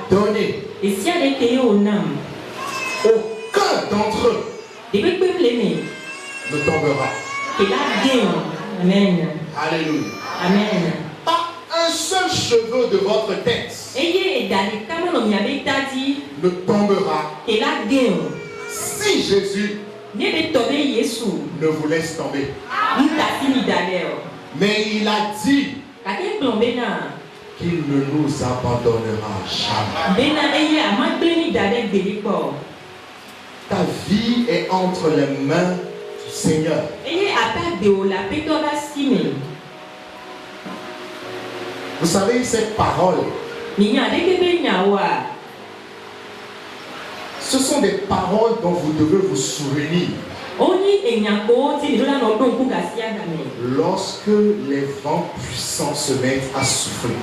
donné, aucun d'entre eux ne tombera. Amen. Alléluia. Amen. Pas un seul cheveu de votre tête ne tombera si Jésus ne vous laisse tomber. Mais il a dit qu'il ne nous abandonnera jamais. Ta vie est entre les mains du Seigneur. Vous savez, cette parole, ce sont des paroles dont vous devez vous souvenir. Lorsque les vents puissants se mettent à souffler.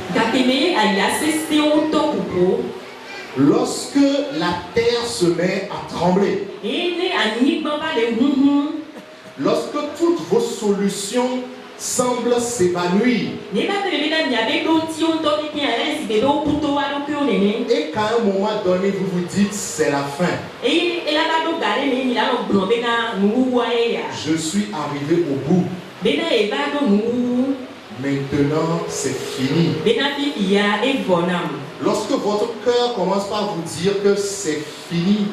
Lorsque la terre se met à trembler. Lorsque toutes vos solutions semblent s'évanouir. Et qu'à un moment donné, vous vous dites c'est la fin. Je suis arrivé au bout. Maintenant, c'est fini. Lorsque votre cœur commence par vous dire que c'est fini,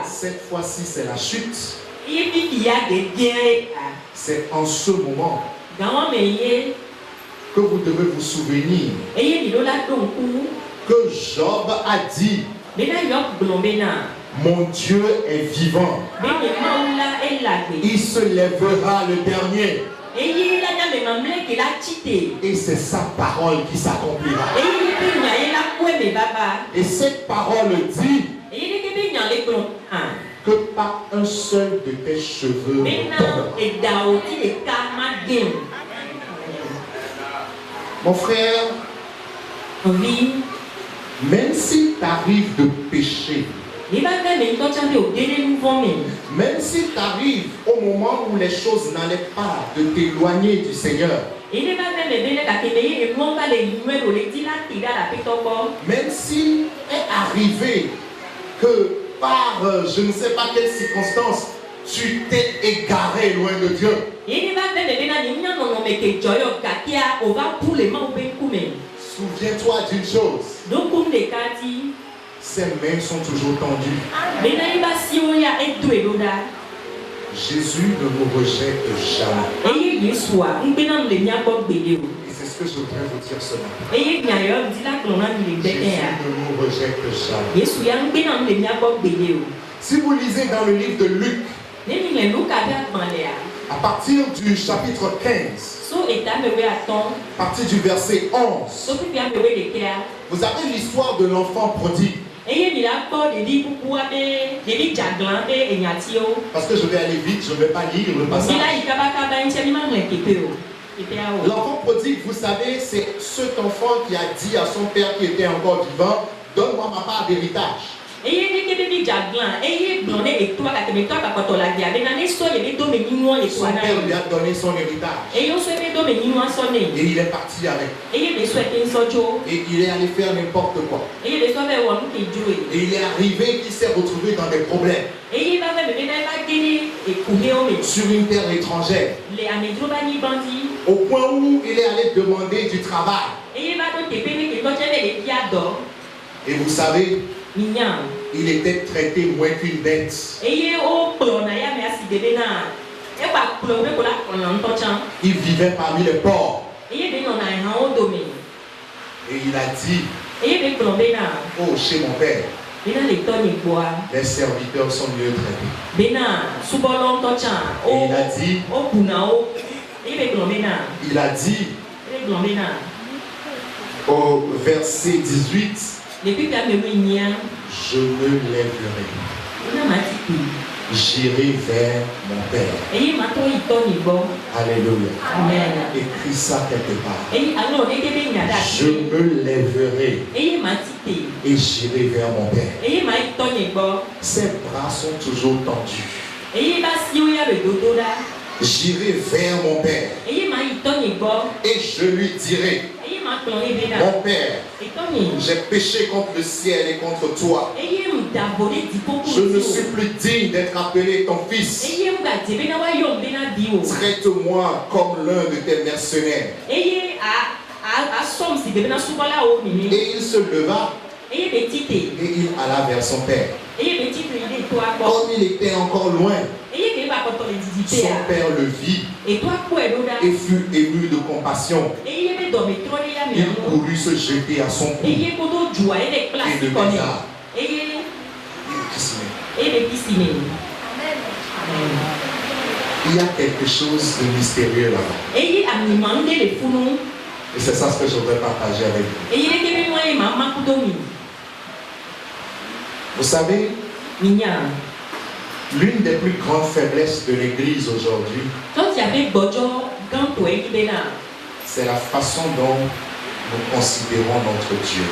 cette fois-ci, c'est la chute. C'est en ce moment que vous devez vous souvenir que Job a dit: mon Dieu est vivant. Il se lèvera le dernier. Et c'est sa parole qui s'accomplira. Et cette parole dit que pas un seul de tes cheveux ne tombera. Mon frère, même si tu arrives de pécher, même si tu arrives au moment où les choses n'allaient pas de t'éloigner du Seigneur, même si est arrivé que par je ne sais pas quelle circonstance, tu t'es égaré loin de Dieu. Souviens-toi d'une chose. Ses mains sont toujours tendues. Jésus ne nous rejette jamais. Et c'est ce que je voudrais vous dire ce matin. Jésus ne nous rejette jamais. Si vous lisez dans le livre de Luc, à partir du chapitre 15, à partir du verset 11, vous avez l'histoire de l'enfant prodigue. Parce que je vais aller vite, je ne vais pas lire le passage. L'enfant prodigue, vous savez, c'est cet enfant qui a dit à son père qui était encore vivant: donne-moi ma part d'héritage. Son père lui a donné son héritage. Et il est parti avec. Et il est allé faire n'importe quoi. Et il est arrivé qu'il s'est retrouvé dans des problèmes. Sur une terre étrangère. Au point où il est allé demander du travail. Et vous savez, il était traité moins qu'une bête. Il vivait parmi les porcs. Et il a dit: oh, chez mon père, les serviteurs sont mieux traités. Et il a dit au verset 18: je me lèverai. J'irai vers mon Père. Alléluia. Amen. Écris ça quelque part. Je me lèverai et j'irai vers mon Père. Ses bras sont toujours tendus. J'irai vers mon Père et je lui dirai: Mon Père, j'ai péché contre le ciel et contre toi. Je ne suis plus digne d'être appelé ton fils. Traite-moi comme l'un de tes mercenaires. Et il se leva et il alla vers son père. Comme il était encore loin, son père le vit et fut ému de compassion. Il courut se jeter à son cou et le baisa. Il y a quelque chose de mystérieux là-bas. Et c'est ça ce que je voudrais partager avec vous. Vous savez, l'une des plus grandes faiblesses de l'Église aujourd'hui, c'est la façon dont nous considérons notre Dieu.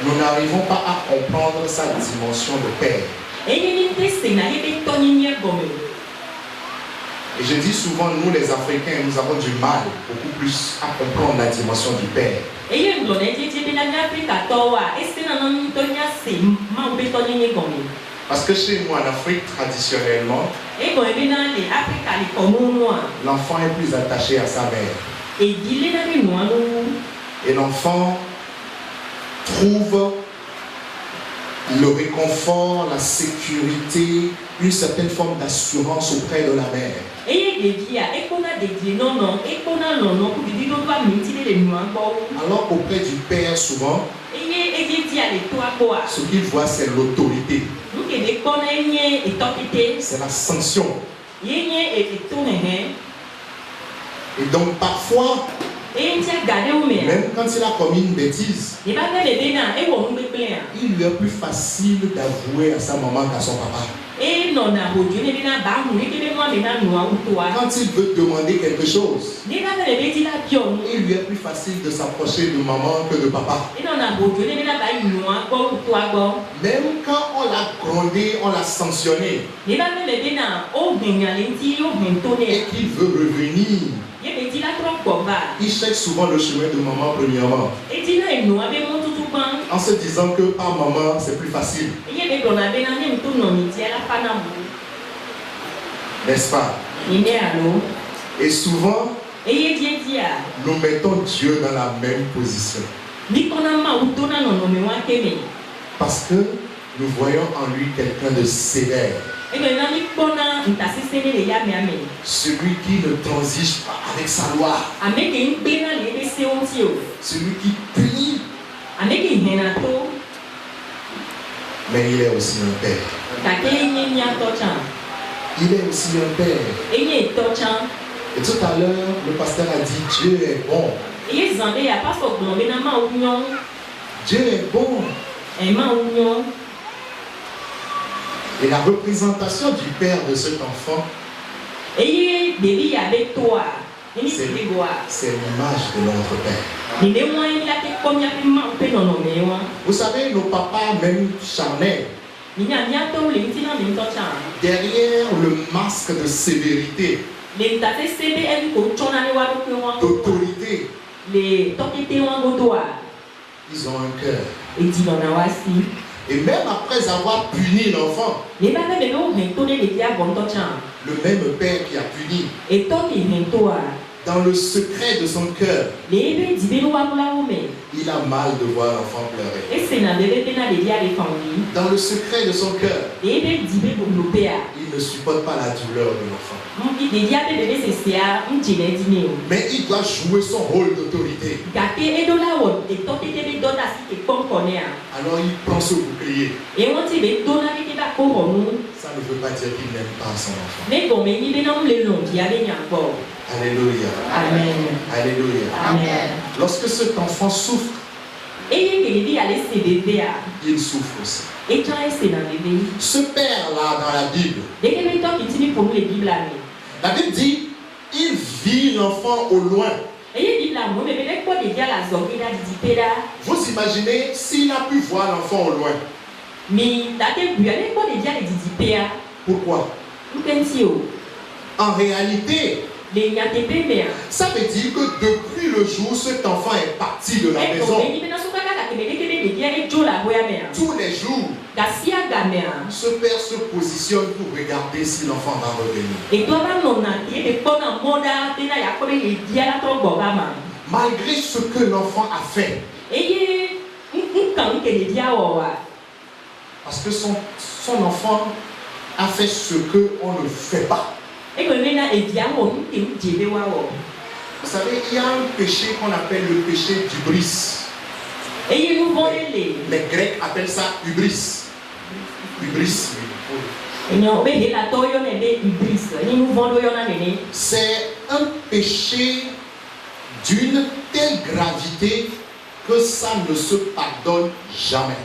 Nous n'arrivons pas à comprendre sa dimension de Père. Et je dis souvent, nous les Africains, nous avons du mal beaucoup plus à comprendre la dimension du Père. Parce que chez nous en Afrique, traditionnellement, l'enfant est plus attaché à sa mère. Et l'enfant trouve le réconfort, la sécurité, une certaine forme d'assurance auprès de la mère. Alors qu'auprès du père, souvent, ce qu'il voit, c'est l'autorité. C'est la sanction. Et donc parfois, même quand il a commis une bêtise, il lui est plus facile d'avouer à sa maman qu'à son papa. Quand il veut demander quelque chose, il lui est plus facile de s'approcher de maman que de papa. Même quand on l'a grondé, on l'a sanctionné, et qu'il veut revenir, il cherche souvent le chemin de maman premièrement, en se disant que par maman c'est plus facile. N'est-ce pas? Et souvent, nous mettons Dieu dans la même position. Parce que nous voyons en lui quelqu'un de sévère. Celui qui ne transige pas avec sa loi. Celui qui punit. Mais il est aussi un père. Il est aussi un père. Et tout à l'heure, le pasteur a dit Dieu est bon. Dieu est bon. Et la représentation du père de cet enfant, c'est l'image de notre père. Vous savez, nos papas, même charnels, derrière le masque de sévérité, d'autorité, ils ont un cœur. Et même après avoir puni l'enfant, le même père qui a puni, dans le secret de son cœur, il a mal de voir l'enfant pleurer. Dans le secret de son cœur, il ne supporte pas la douleur de l'enfant. Mais il doit jouer son rôle d'autorité. Alors il prend ce bouclier. Ça ne veut pas dire qu'il n'aime pas son enfant. Alléluia. Amen. Alléluia. Amen. Lorsque cet enfant souffre, il souffre aussi. Ce père-là dans la Bible, la Bible dit, il vit l'enfant au loin. Vous imaginez s'il a pu voir l'enfant au loin. Pourquoi? En réalité, Ça veut dire que depuis le jour où cet enfant est parti de la maison, tous les jours, ce père se positionne pour regarder si l'enfant va revenir. Malgré ce que l'enfant a fait, parce que son enfant a fait ce qu'on ne fait pas. Vous savez, il y a un péché qu'on appelle le péché d'hubris. Les Grecs appellent ça hubris. Hubris. C'est un péché d'une telle gravité que ça ne se pardonne jamais.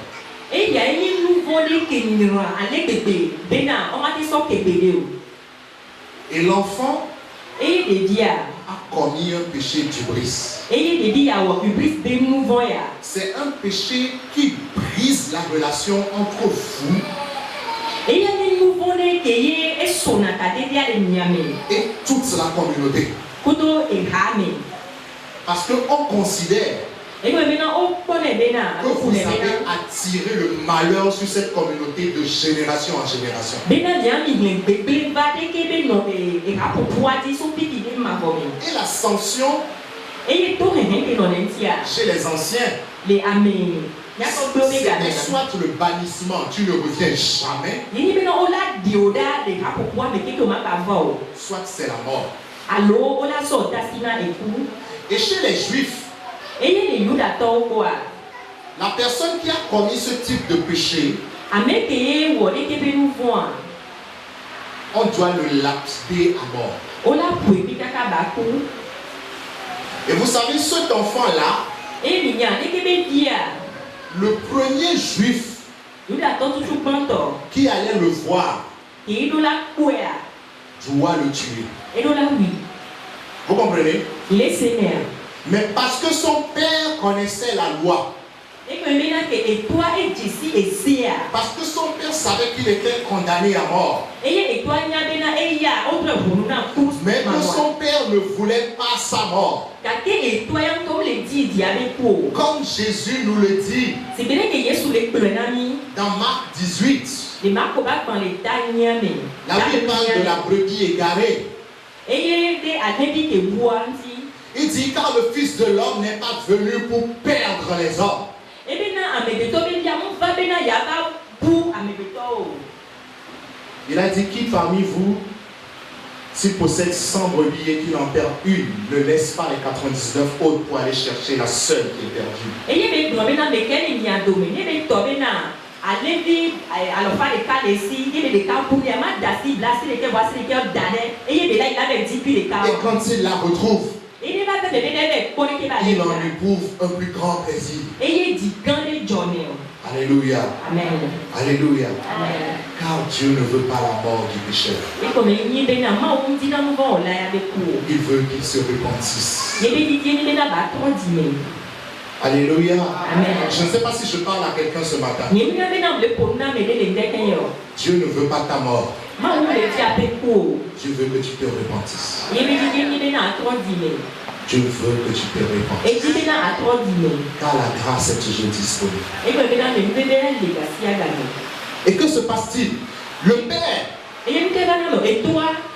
Et l'enfant a commis un péché d'hubris. C'est un péché qui brise la relation entre vous et toute la communauté. Parce qu'on considère que vous avez attiré le malheur sur cette communauté de génération en génération. Et la sanction chez les anciens, c'était soit le bannissement, tu ne reviens jamais, soit c'est la mort. Et chez les Juifs, la personne qui a commis ce type de péché, on doit le lapider à mort. Et vous savez, cet enfant-là, le premier juif qui allait le voir doit le tuer. Vous comprenez? Mais parce que son père connaissait la loi, parce que son père savait qu'il était condamné à mort, mais que son père ne voulait pas sa mort, comme Jésus nous le dit dans Marc 18, la Bible parle de la brebis égarée. Il dit car le Fils de l'homme n'est pas venu pour perdre les hommes. Il a dit qui parmi vous, s'il possède 100 brebis et qu'il en perd une, ne laisse pas les 99 autres pour aller chercher la seule qui est perdue. Et quand il la retrouve, il en éprouve un plus grand plaisir. Alléluia. Amen. Alléluia. Amen. Car Dieu ne veut pas la mort du pécheur. Il veut qu'il se repentisse. Alléluia. Amen. Je ne sais pas si je parle à quelqu'un ce matin. Dieu ne veut pas ta mort. Dieu veut que tu te repentisses. Dieu veut que tu te repentisses. Car la grâce est toujours disponible. Et que se passe-t-il? Le Père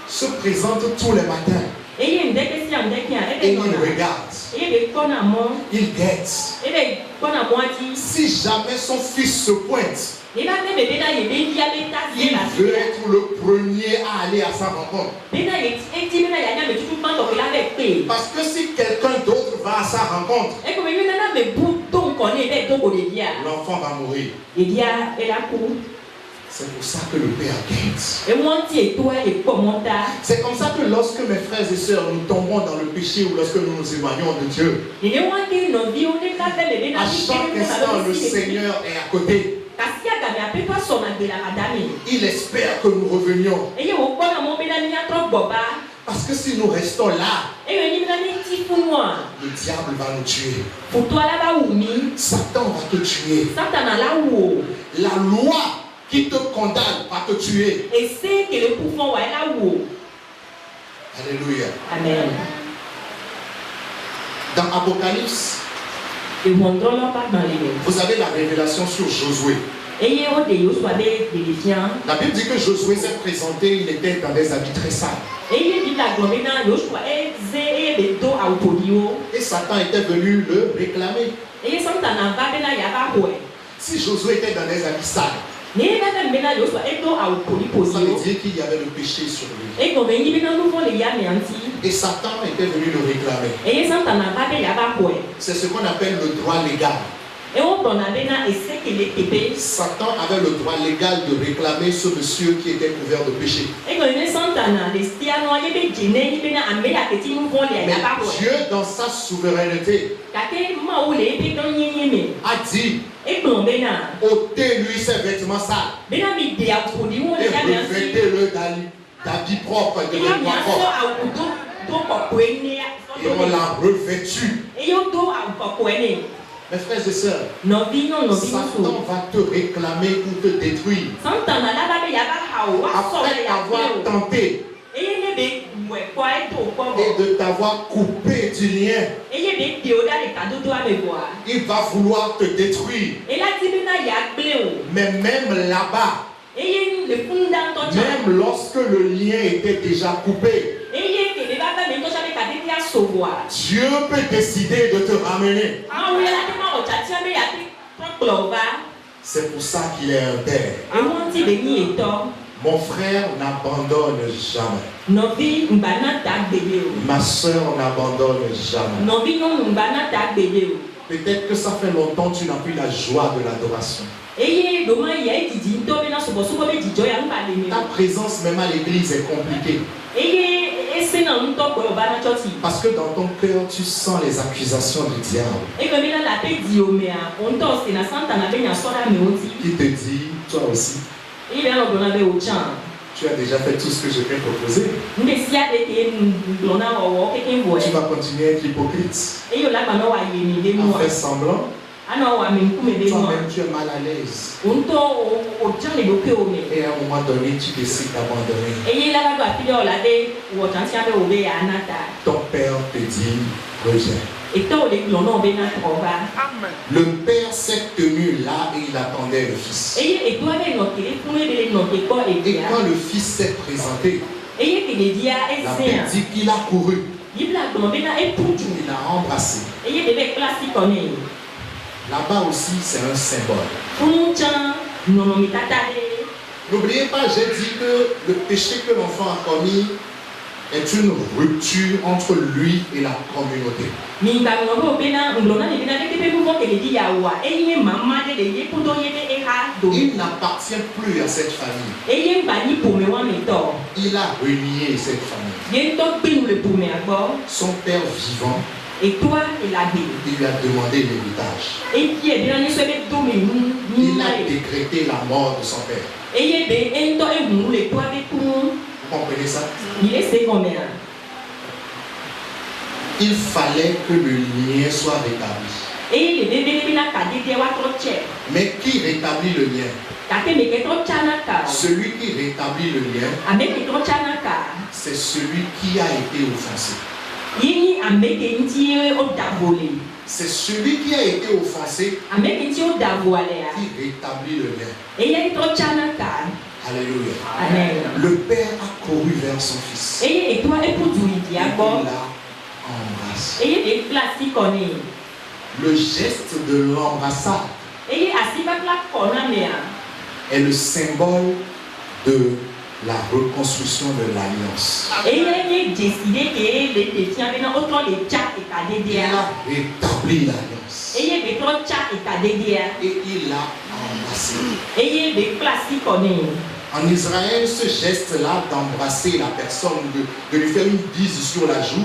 se présente tous les matins. Et il regarde. Il guette. Si jamais son fils se pointe, il veut être le premier à aller à sa rencontre. Parce que si quelqu'un d'autre va à sa rencontre, l'enfant va mourir. C'est pour ça que le Père guette. C'est comme ça que lorsque mes frères et sœurs nous tombons dans le péché ou lorsque nous nous éloignons de Dieu, à chaque instant le Seigneur est à côté. Il espère que nous revenions. Parce que si nous restons là, le diable va nous tuer. Satan va te tuer. La loi qui te condamne va te tuer. Alléluia. Amen. Dans Apocalypse, vous avez la révélation sur Josué. La Bible dit que Josué s'est présenté, il était dans des habits très sales. Et Satan était venu le réclamer. Si Josué était dans des habits sales, ça veut dire qu'il y avait le péché sur lui. Et Satan était venu le réclamer. C'est ce qu'on appelle le droit légal. Satan avait le droit légal de réclamer ce monsieur qui était couvert de péché. Mais Dieu, dans sa souveraineté, a dit: ôtez-lui ses vêtements sales et revêtez-le d'habits propres, de vêtements propres. Et on l'a revêtu. Mes frères et sœurs, Satan va te réclamer pour te détruire. Après t'avoir tenté et de t'avoir coupé du lien, il va vouloir te détruire. Mais même là-bas, même lorsque le lien était déjà coupé, Dieu peut décider de te ramener. C'est pour ça qu'il est un père. Mon frère n'abandonne jamais. Ma soeur n'abandonne jamais. Peut-être que ça fait longtemps que tu n'as plus la joie de l'adoration. Ta présence même à l'église est compliquée. Parce que dans ton cœur, tu sens les accusations du diable. Qui te dit, toi aussi, tu as déjà fait tout ce que je t'ai proposé. Tu vas continuer à être hypocrite, à faire semblant. Toi-même, tu es mal à l'aise. Et à un moment donné, tu décides d'abandonner. Ton père te dit rejet. Le père s'est tenu là et il attendait le fils. Et quand le fils s'est présenté, la Bible dit qu'il a couru. Il a embrassé. Là-bas aussi, c'est un symbole. N'oubliez pas, j'ai dit que le péché que l'enfant a commis est une rupture entre lui et la communauté. Il n'appartient plus à cette famille. Il a renié cette famille. Son père vivant, il lui a demandé l'héritage. Il a décrété la mort de son père. Vous comprenez ça? Il fallait que le lien soit rétabli. Mais qui rétablit le lien? Celui qui rétablit le lien, c'est celui qui a été offensé. C'est celui qui a été offensé qui rétablit le lien. Alléluia. Amen. Le père a couru vers son fils. Et il l'a embrassé. Le geste de l'embrassade est le symbole de la reconstruction de l'alliance. Il a rétabli l'alliance. Et il l'a embrassé. En Israël, ce geste-là d'embrasser la personne, de lui faire une bise sur la joue,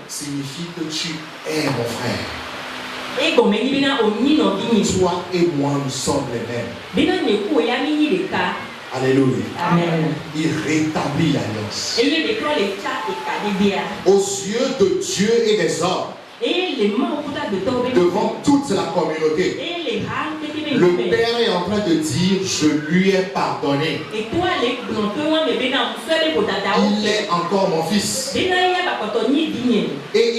signifie que tu es mon frère. Toi et moi, nous sommes les mêmes. Alléluia. Amen. Il rétablit l'alliance. Aux yeux de Dieu et des hommes, devant toute la communauté, Le Père est en train de dire, je lui ai pardonné. Il est encore mon fils. Et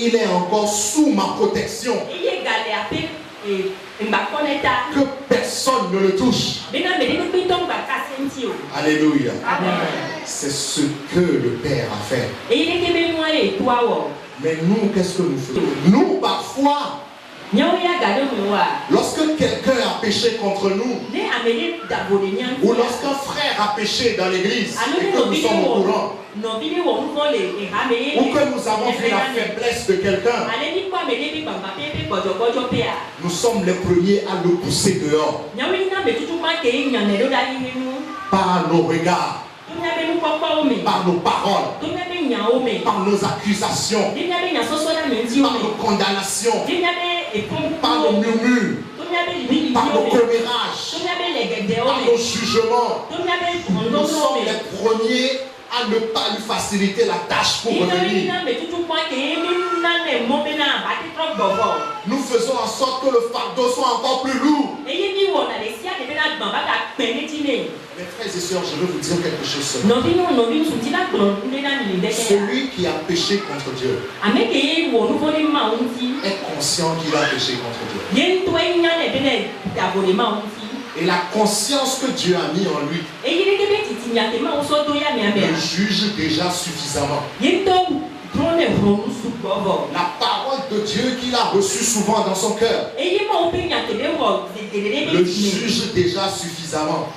il est encore sous ma protection. Que personne ne le touche. Alléluia. C'est ce que le Père a fait. Mais nous, qu'est-ce que nous faisons? Nous, parfois, lorsque quelqu'un a péché contre nous, ou lorsqu'un frère a péché dans l'église, et que nous sommes au courant, ou que nous avons vu la faiblesse de quelqu'un, nous sommes les premiers à le pousser dehors par nos regards, par nos paroles, par nos accusations, par nos condamnations, par nos murmures, par nos commérages, par nos jugements. Nous sommes les premiers à ne pas lui faciliter la tâche pour revenir. Nous faisons en sorte que le fardeau soit encore plus lourd. Mes frères et sœurs, je veux vous dire quelque chose seulement. Celui qui a péché contre Dieu est conscient qu'il a péché contre Dieu. Et la conscience que Dieu a mis en lui le juge déjà suffisamment. La parole de Dieu qu'il a reçue souvent dans son cœur le juge déjà suffisamment.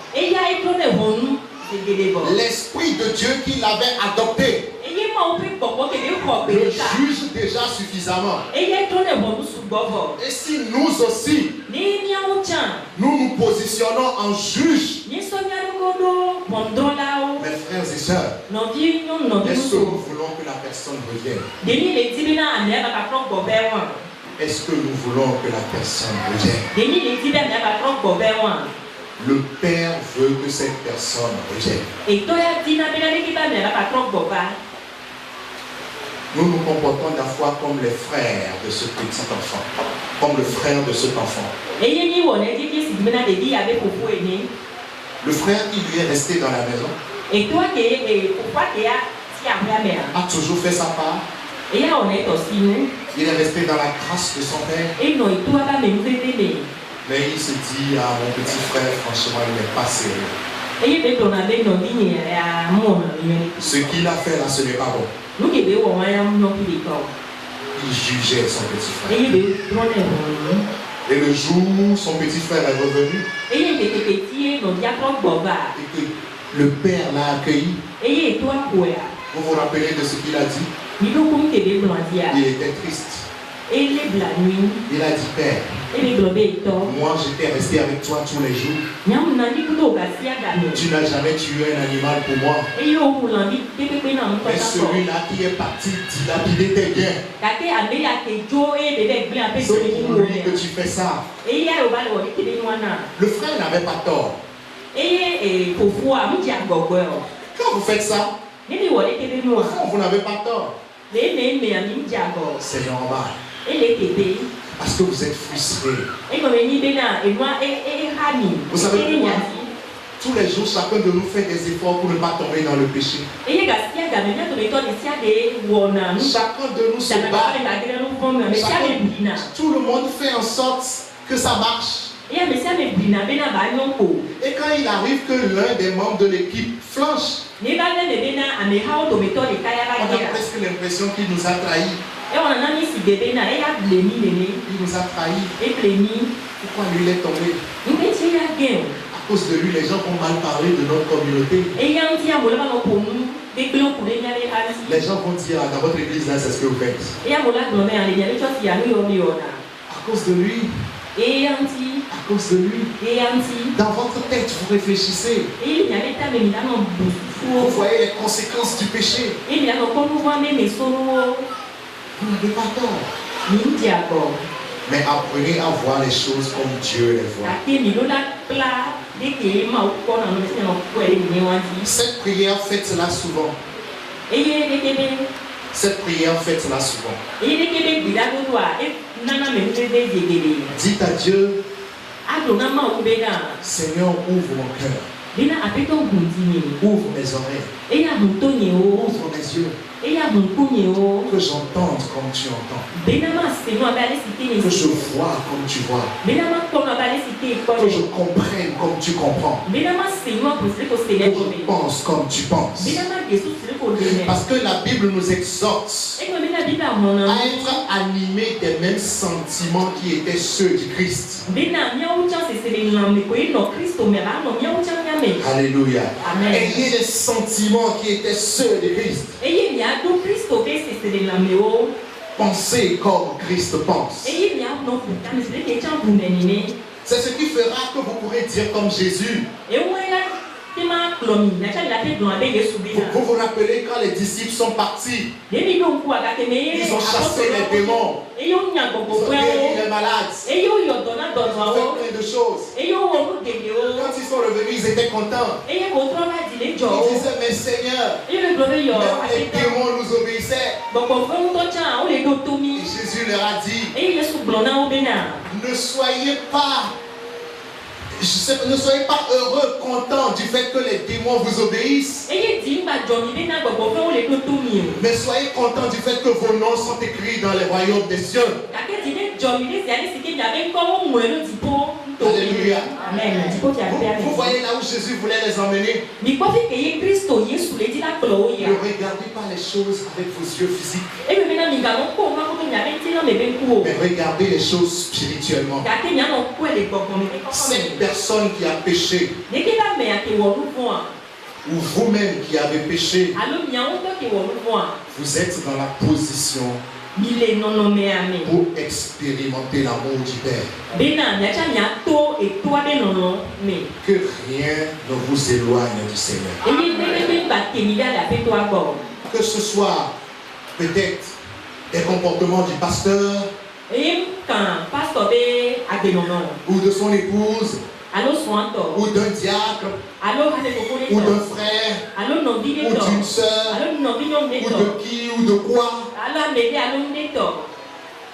L'Esprit de Dieu qu'il avait adopté le juge déjà suffisamment. Et si nous aussi nous nous positionnons en juge, mes frères et sœurs, est-ce que nous voulons que la personne revienne? Est-ce que nous voulons que la personne revienne? Le Père veut que cette personne revienne. Nous nous comportons la fois comme les frères de ce petit enfant, comme le frère de cet enfant. Le frère qui lui est resté dans la maison a toujours fait sa part. Il est resté dans la grâce de son père. Mais il se dit à mon petit frère, franchement, il n'est pas sérieux. Ce qu'il a fait là, ce n'est pas bon. Il jugeait son petit frère. Et le jour où son petit frère est revenu, et que le père l'a accueilli, vous vous rappelez de ce qu'il a dit? Il était triste. Il a dit, Père, moi j'étais resté avec toi tous les jours. Tu n'as jamais tué un animal pour moi. Mais celui-là qui est parti dilapider tes biens, c'est pour lui que tu fais ça. Le frère n'avait pas tort. Quand vous faites ça, au fond, vous n'avez pas tort. C'est normal. Parce que vous êtes frustré. Vous savez pourquoi? Tous les jours, chacun de nous fait des efforts pour ne pas tomber dans le péché. Chacun de nous se bat. Tout le monde fait en sorte que ça marche. Et quand il arrive que l'un des membres de l'équipe flanche, on a presque l'impression qu'il nous a trahis. Il nous a trahis. Pourquoi lui il est tombé? À cause de lui, les gens vont mal parler de notre communauté. Les gens vont dire, dans votre église là, c'est ce que vous faites. À cause de lui. À cause de lui. Dans votre tête, vous réfléchissez. Vous voyez les conséquences du péché. Vous n'avez pas tort. Mais apprenez à voir les choses comme Dieu les voit. Cette prière, faites-la souvent. Cette prière, faites-la souvent. Dites à Dieu, Seigneur, ouvre mon cœur. Ouvre mes oreilles. Ouvre mes yeux. Que j'entende comme tu entends. Que je vois comme tu vois. Que je comprenne comme tu comprends. Que je pense comme tu penses. Parce que la Bible nous exhorte à être animés des mêmes sentiments qui étaient ceux du Christ. Alléluia. Ayez les sentiments qui étaient ceux du Christ. Pensez comme Christ pense. C'est ce qui fera que vous pourrez dire comme Jésus. Vous vous rappelez quand les disciples sont partis, ils ont chassé les démons, ils ont guéri les malades, ils ont fait plein de choses. Quand ils sont revenus, ils étaient contents. Ils disaient, mais Seigneur, même les démons nous obéissaient. Et Jésus leur a dit, ne soyez pas heureux, contents du fait que les démons vous obéissent. Mais soyez contents du fait que vos noms sont écrits dans les royaumes des cieux. Alléluia. Vous voyez là où Jésus voulait les emmener. Ne regardez pas les choses avec vos yeux physiques. Mais regardez les choses spirituellement. Cette personne qui a péché, ou vous-même qui avez péché, vous êtes dans la position pour expérimenter l'amour du Père. Que rien ne vous éloigne du Seigneur. Que ce soit peut-être des comportements du pasteur ou de son épouse, ou d'un diacre, ou d'un frère, ou d'une sœur, ou de qui ou de quoi.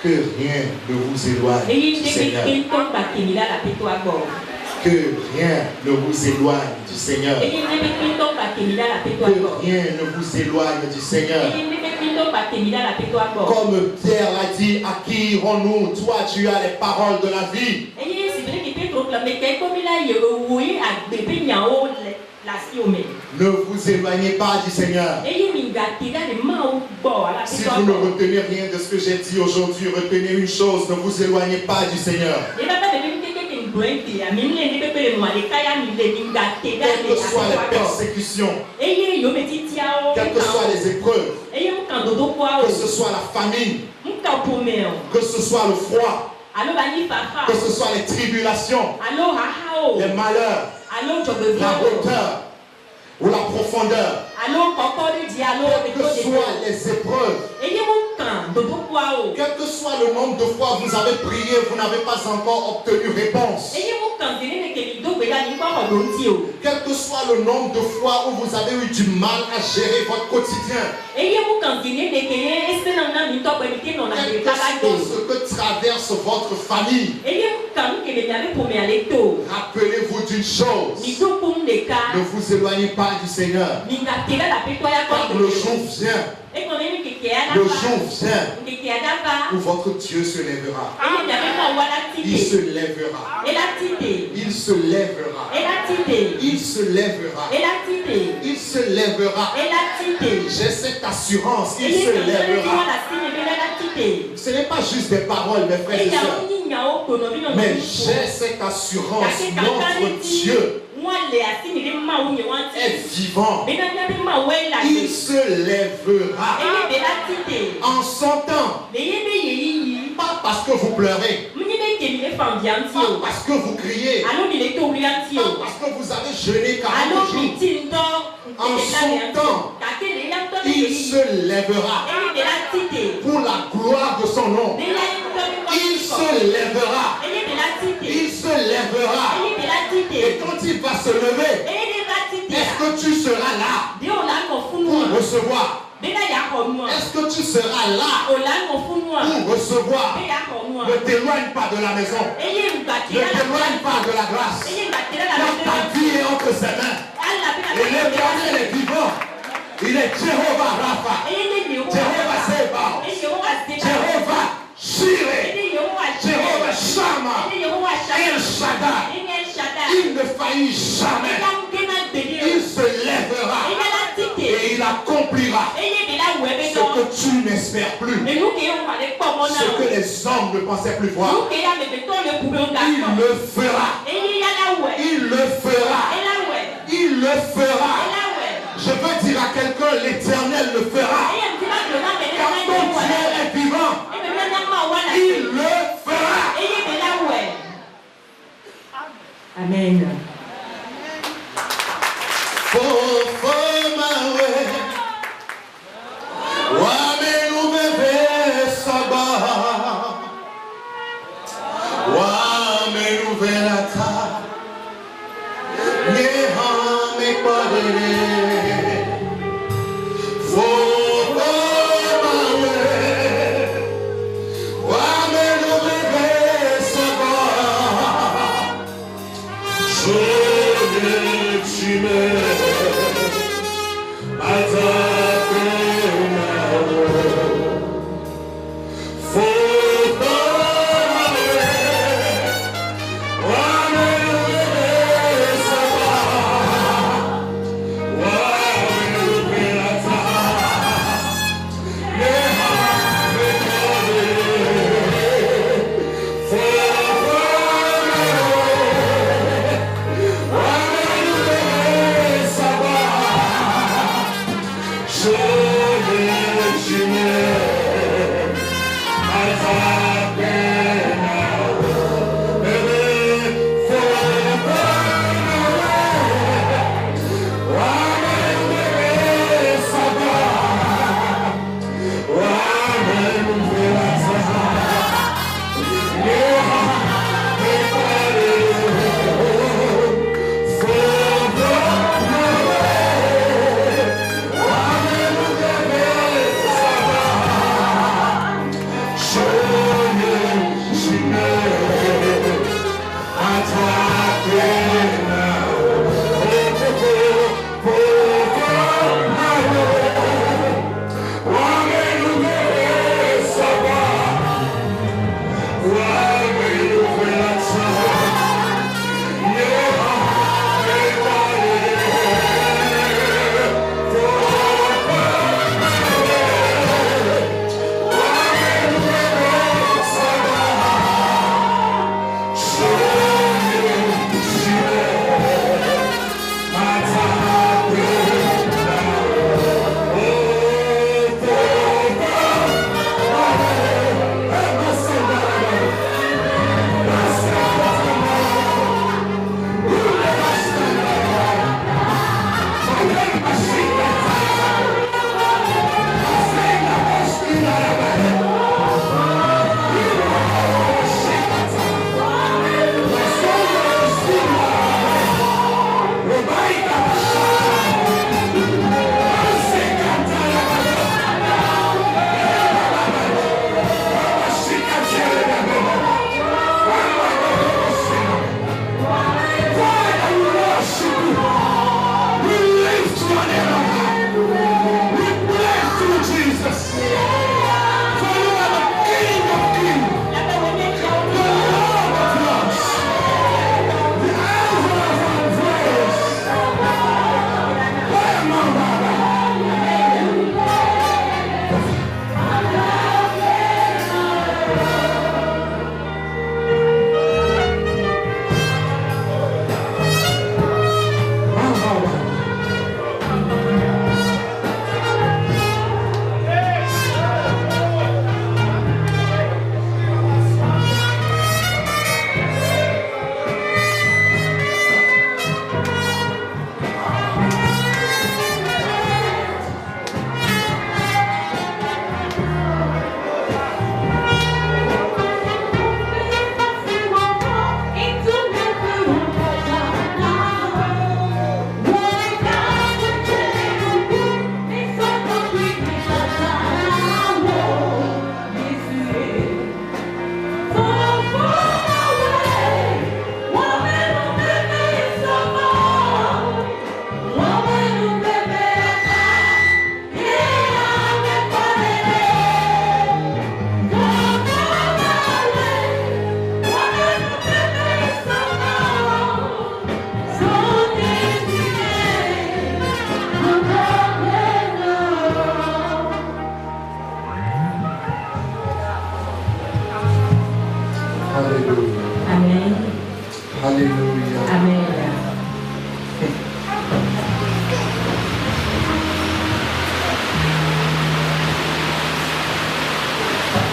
Que rien ne vous éloigne du Seigneur. Que rien ne vous éloigne du Seigneur. Que rien ne vous éloigne du Seigneur. Comme Pierre l'a dit, à qui irons-nous? Toi, tu as les paroles de la vie. Ne vous éloignez pas du Seigneur. Si vous ne retenez rien de ce que j'ai dit aujourd'hui, retenez une chose, ne vous éloignez pas du Seigneur. Quelles que soient les persécutions, quelles que soient les épreuves, que ce soit la famine, que ce soit le froid, que ce soit les tribulations, les malheurs, la hauteur ou la profondeur, quelles que soient les épreuves, quel que soit le nombre de fois vous avez prié, vous n'avez pas encore obtenu réponse. Quel que soit le nombre de fois où vous avez eu du mal à gérer votre quotidien, quel que soit ce que traverse votre famille, rappelez-vous d'une chose: ne vous éloignez pas du Seigneur. Car le jour vient. Le jour vient où votre Dieu se lèvera. Il se lèvera. Il se lèvera. Il se lèvera. Il se lèvera. J'ai cette assurance. Il se lèvera. Ce n'est pas juste des paroles, mes frères et sœurs. Mais j'ai cette assurance. Notre Dieu est vivant. Il se lèvera en son temps. Pas parce que vous pleurez, pas parce que vous criez, pas parce que vous avez jeûné 40 jours. En son temps, il se lèvera pour la gloire de son nom. Il se lèvera. Il se lèvera. Et quand il va se lever, est-ce que tu seras là pour recevoir? Est-ce que tu seras là pour recevoir? Ne t'éloigne pas de la maison. t'éloigne pas de la grâce. Quand ta vie est entre ses mains, et l'Éternel est vivant. Il est Jéhovah Rapha, Jéhovah Seba, Jéhovah Jireh, Jéhovah Shammah, El Shaddai. Il ne faillit jamais. Il se lèvera et il accomplira ce que tu n'espères plus, ce que les hommes ne pensaient plus voir. Il le fera. Il le fera. Il le fera. Je veux dire à quelqu'un, l'Éternel le fera. Quand ton Dieu est vivant, il le fera. Amen. Alléluia. Amen. Alléluia. Amen.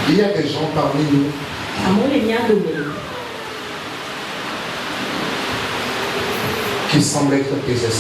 Il y a des gens parmi nous qui semblent être désespérés.